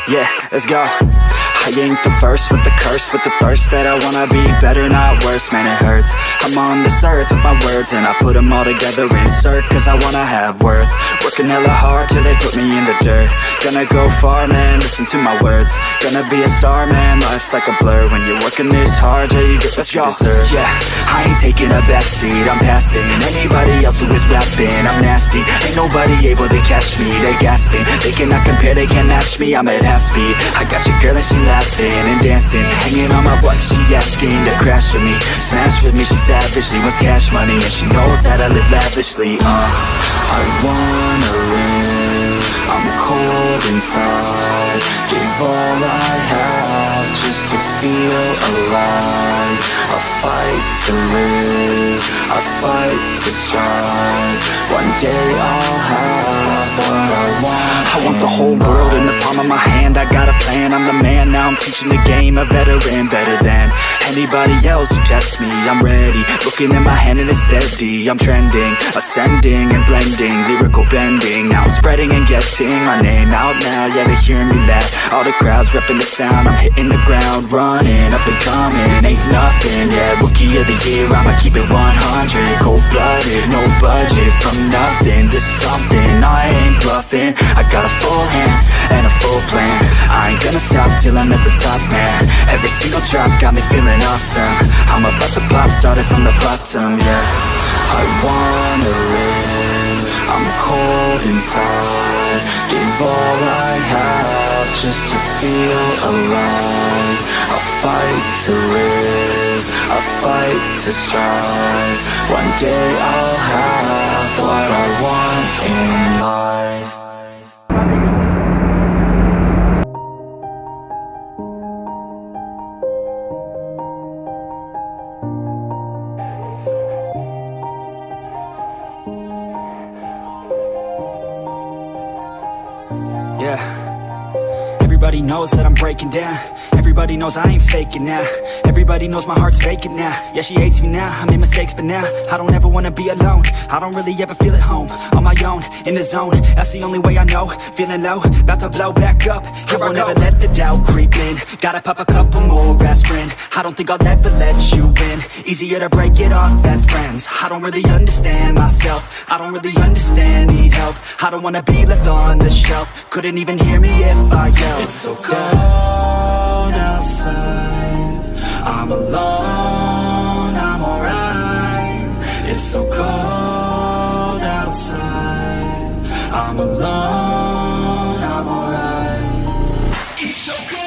Yeah, let's go. I ain't the first with the curse, with the thirst that I wanna be better, not worse, man it hurts. I'm on this earth with my words and I put them all together, insert, cause I wanna have worth. Working hella hard till they put me in the dirt. Gonna go far, man, listen to my words. Gonna be a star, man, life's like a blur. When you're working this hard till you get what you deserve. Yeah, I ain't taking a backseat, I'm passing anybody else who is rapping. I'm nasty, ain't nobody able to catch me. They gasping, they cannot compare, they can't match me. I'm at half speed, I got your girl and she laughing and dancing, hanging on my butt, she asking to crash with me, smash with me, she savage, she wants cash money, and she knows that I live lavishly. I wanna live, I'm cold inside, give all I have just to feel alive. I fight to live, I fight to strive, one day I'll have what I want. I want the whole world in the palm of my hand, I got a plan, I'm the man, now I'm teaching the game, a veteran, better than anybody else who tests me. I'm ready, looking at my hand and it's steady. I'm trending, ascending and blending, lyrical bending. Now I'm spreading and getting my name out now. Yeah, they hearing me laugh, all the crowds repping the sound. I'm hitting the ground, running, up and coming, ain't nothing. Yeah, rookie of the year, I'ma keep it 100. Cold-blooded, no budget, from nothing to something. I ain't bluffing, I got a full hand and a full plan. I ain't gonna stop till I'm at the top, man. Every single drop got me feeling awesome. I'm about to pop, started from the bottom, yeah. I wanna live, I'm cold inside, give all I have just to feel alive. I fight to live, I fight to strive, one day I'll have what I want in life. Yeah, everybody knows that I'm breaking down. Everybody knows I ain't faking now. Everybody knows my heart's vacant now. Yeah, she hates me now, I made mistakes but now I don't ever wanna be alone. I don't really ever feel at home, on my own, in the zone. That's the only way I know, feeling low, about to blow back up. Here I won't ever let the doubt creep in. Gotta pop a couple more aspirin. I don't think I'll ever let you in. Easier to break it off best friends. I don't really understand myself, I don't really understand, need help. I don't wanna be left on the shelf. Couldn't even hear me if I yelled. It's so cold outside, I'm alone, I'm alright. It's so cold outside, I'm alone, I'm alright. It's so cold.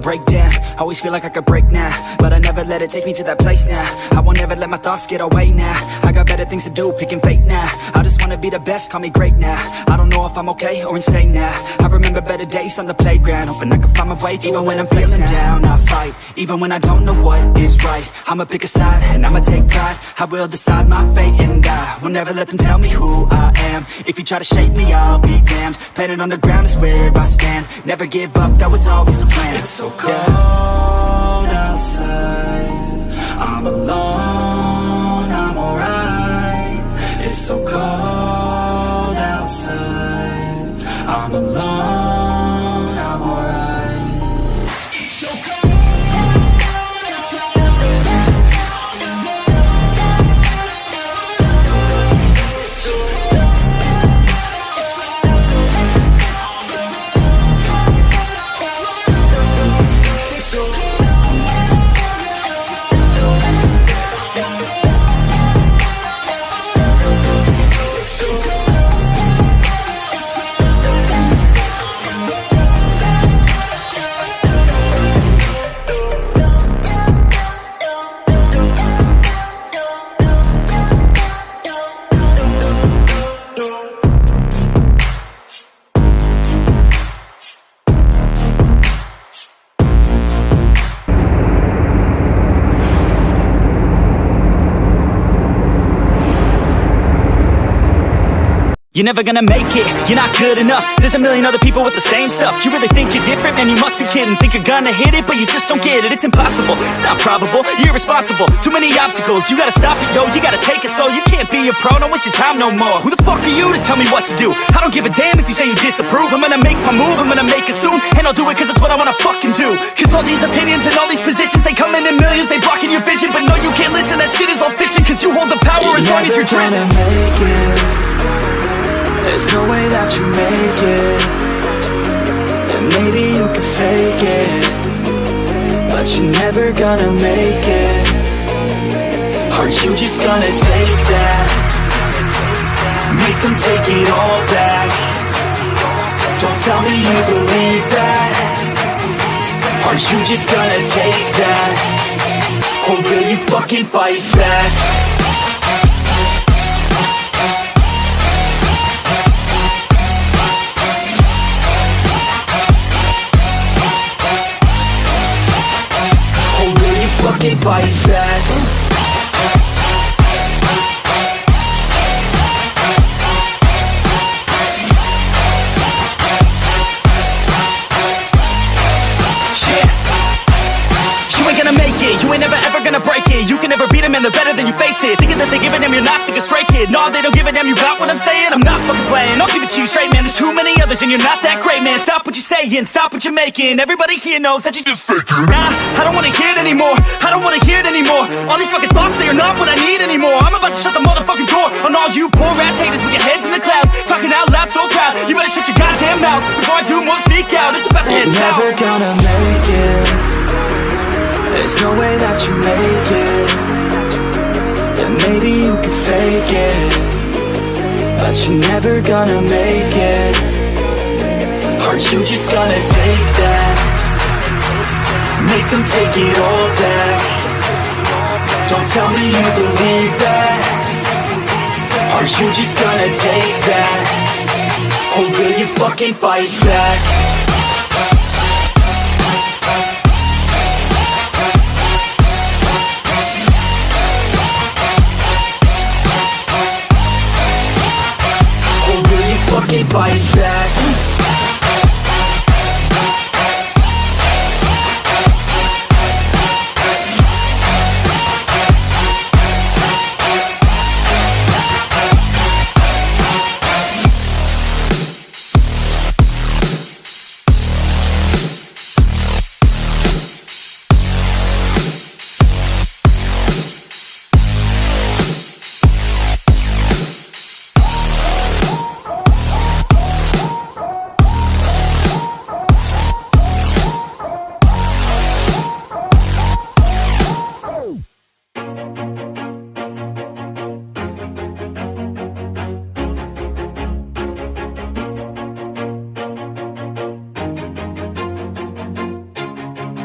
Break down, always feel like I could break now, but I never let it take me to that place now. I won't ever let my thoughts get away now. I got better things to do, picking fate now. I just wanna be the best, call me great now. I don't know if I'm okay or insane now. I remember better days on the playground, hoping I can find my way to even when I'm feeling down, I fight, even when I don't know what is right. I'ma pick a side, and I'ma take pride. I will decide my fate and I will never let them tell me who I am. If you try to shape me, I'll be damned. Planet on the ground is where I stand. Never give up, that was always the plan. It's so cold outside, I'm alone, I'm alright. It's so cold outside, I'm alone, I'm alright. It's so cold. you're never gonna make it. You're not good enough, there's a million other people with the same stuff. You really think you're different? Man, you must be kidding. Think you're gonna hit it, but you just don't get it. It's impossible, it's not probable, you're irresponsible. Too many obstacles, you gotta stop it, yo. You gotta take it slow, you can't be a pro. Don't waste your time no more. Who the fuck are you to tell me what to do? I don't give a damn if you say you disapprove. I'm gonna make my move, I'm gonna make it soon, and I'll do it cause it's what I wanna fucking do. Cause all these opinions and all these positions, they come in millions, they blocking your vision. But no, you can't listen, that shit is all fiction. Cause you hold the power as long as you're driven. Make it. There's no way that you make it. And maybe you can fake it, but you're never gonna make it. Are you just gonna take that? Make them take it all back. Don't tell me you believe that. Are you just gonna take that? Or will you fucking fight back? Or will you fucking fight back? You ain't never ever gonna break it. You can never beat them and they're better than you face it. Thinking that they're giving them, you're not, think a straight kid. No, they don't give a damn, you got what I'm saying? I'm not fucking playing, I'll give it to you straight, man. There's too many others and you're not that great, man. Stop what you're saying, stop what you're making. Everybody here knows that you just faking. Nah, I don't wanna hear it anymore, I don't wanna hear it anymore. All these fucking thoughts, they are not what I need anymore. I'm about to shut the motherfucking door on all you poor ass haters with your heads in the clouds, talking out loud so proud. You better shut your goddamn mouth before I do more speak out. It's about to head south. Never gonna make it. There's no way that you make it. And maybe you can fake it, but you're never gonna make it. Are you just gonna take that? Make them take it all back. Don't tell me you believe that. Are you just gonna take that? Or will you fucking fight back? Fucking fight back.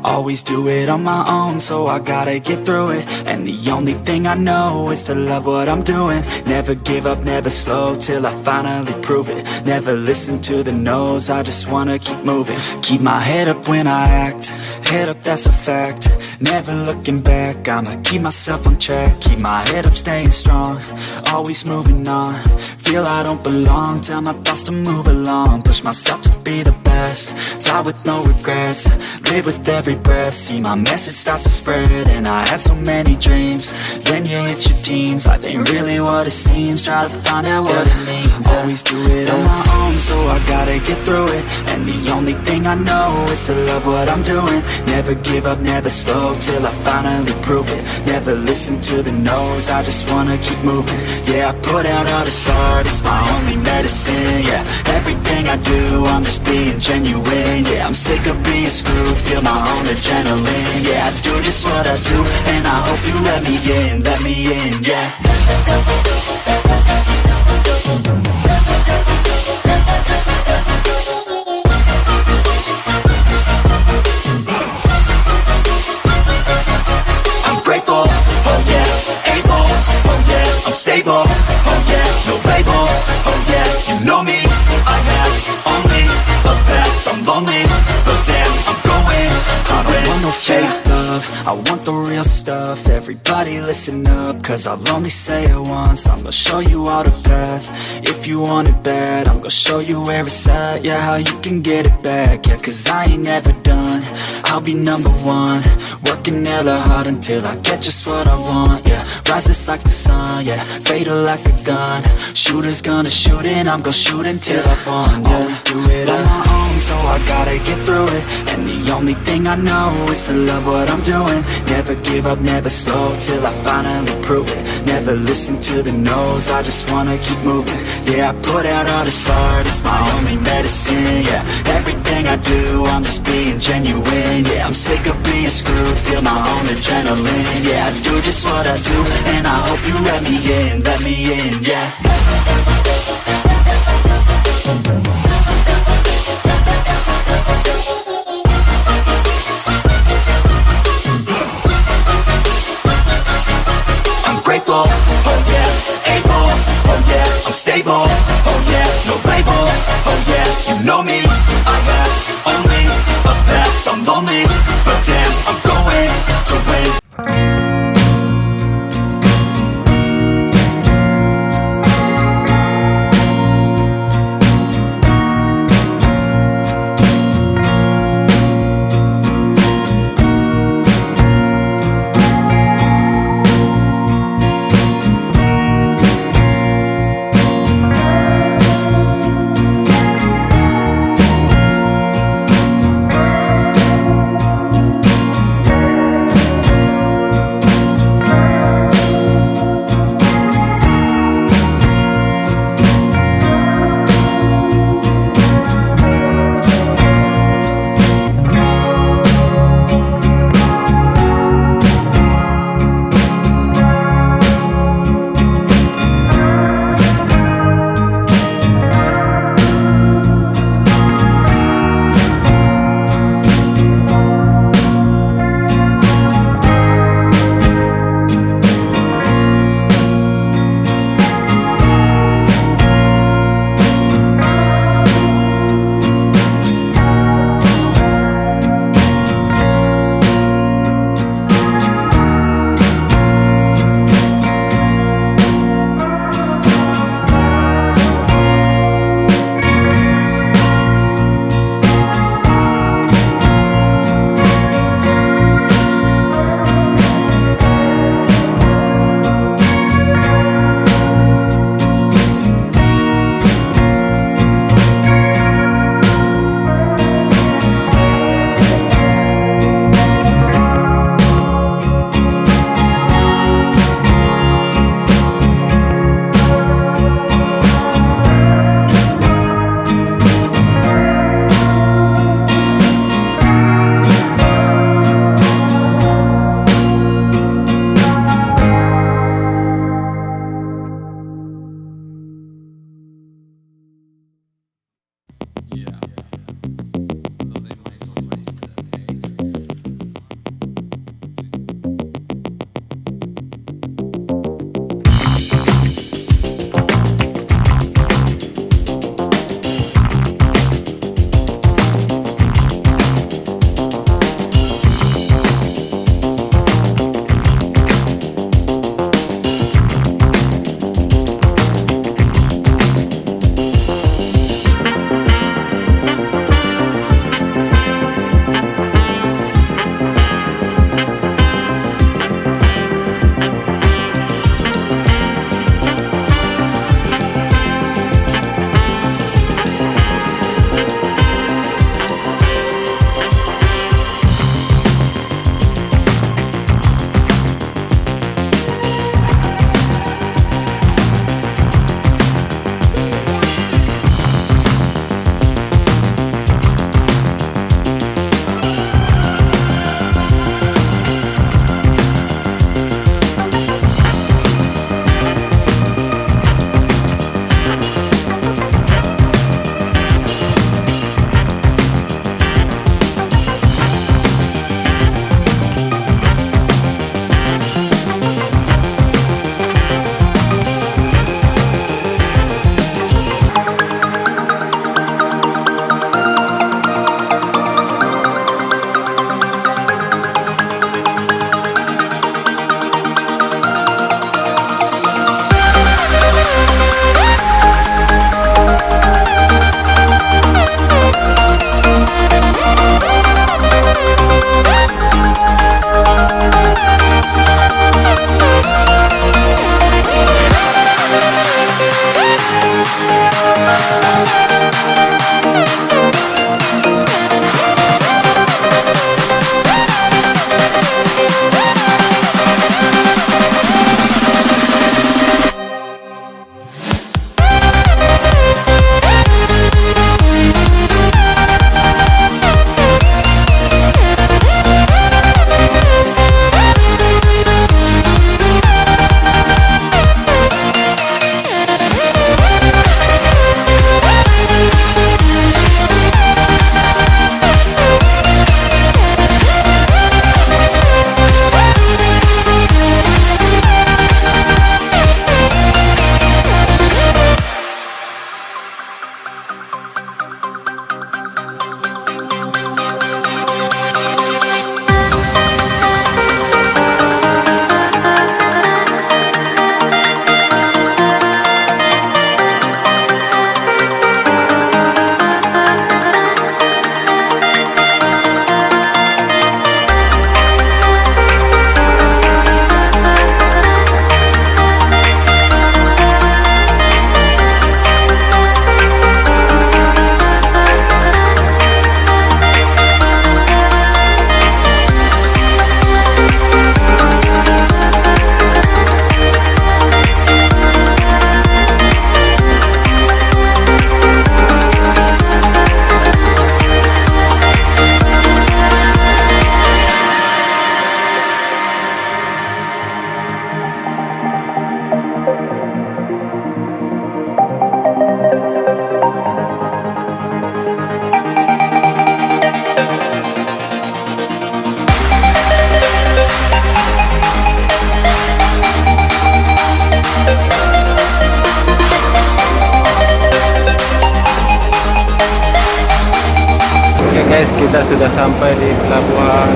Always do it on my own, so I gotta get through it. And the only thing I know is to love what I'm doing. Never give up, never slow, till I finally prove it. Never listen to the no's, I just wanna keep moving. Keep my head up when I act, head up, that's a fact. Never looking back, I'ma keep myself on track. Keep my head up, staying strong, always moving on. Feel I don't belong, tell my thoughts to move along. Push myself to be the best, die with no regrets. Live with every breath, see my message start to spread. And I had so many dreams, when you hit your teens. Life ain't really what it seems, try to find out what it means. Always do it on my own, so I gotta get through it. And the only thing I know is to love what I'm doing. Never give up, never slow, till I finally prove it. Never listen to the no's, I just wanna keep moving. Yeah, I put out all this art, it's my only medicine. Yeah, everything I do, I'm just being genuine. Yeah, I'm sick of being screwed, feel my own adrenaline. Yeah, I do just what I do, and I hope you let me in, yeah. I'm grateful, oh yeah, able, oh yeah, I'm stable, oh yeah, no label, oh yeah, you know me, I have only a path, I'm lonely, but damn, I'm going to win. I don't want no fake love, love, I want the real stuff. Everybody listen up, cause I'll only say it once. I'm gonna show you all the path. If you want it bad, I'm gonna show you where it's at. Yeah, how you can get it back. Yeah, cause I ain't never done. I'll be number one, working hella hard until I get just what I want. Yeah, rises like the sun, yeah, fatal like a gun. Shooters gonna shoot and I'm gonna shoot until I fall. Yeah, always do it on my own, so I gotta get through it. And the only thing I know is to love what I'm doing. Never give up, never slow, till I finally prove it. Never listen to the no's, I just wanna keep moving. Yeah, I put out all this art, it's my only medicine. Yeah, everything I do, I'm just being genuine. Yeah, I'm sick of being screwed, feel my own adrenaline. Yeah, I do just what I do, and I hope you let me in, yeah. I'm grateful, oh yeah, able, oh yeah, I'm stable, oh yeah, no label, oh yeah, you know me, I have only a path, I'm lonely, but damn, I'm going to win. kita sudah sampai di pelabuhan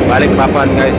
Balikpapan, guys.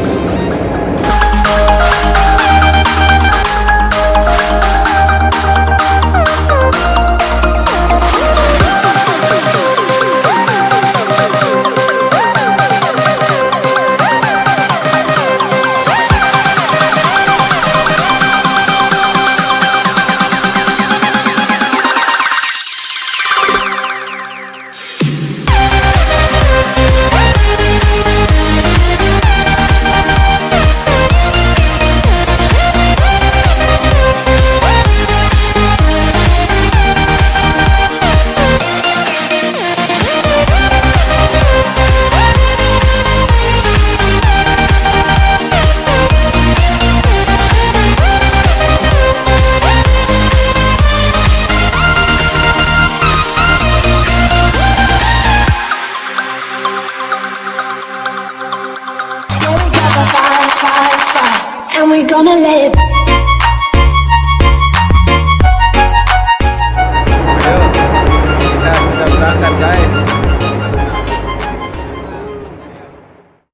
And we gonna let it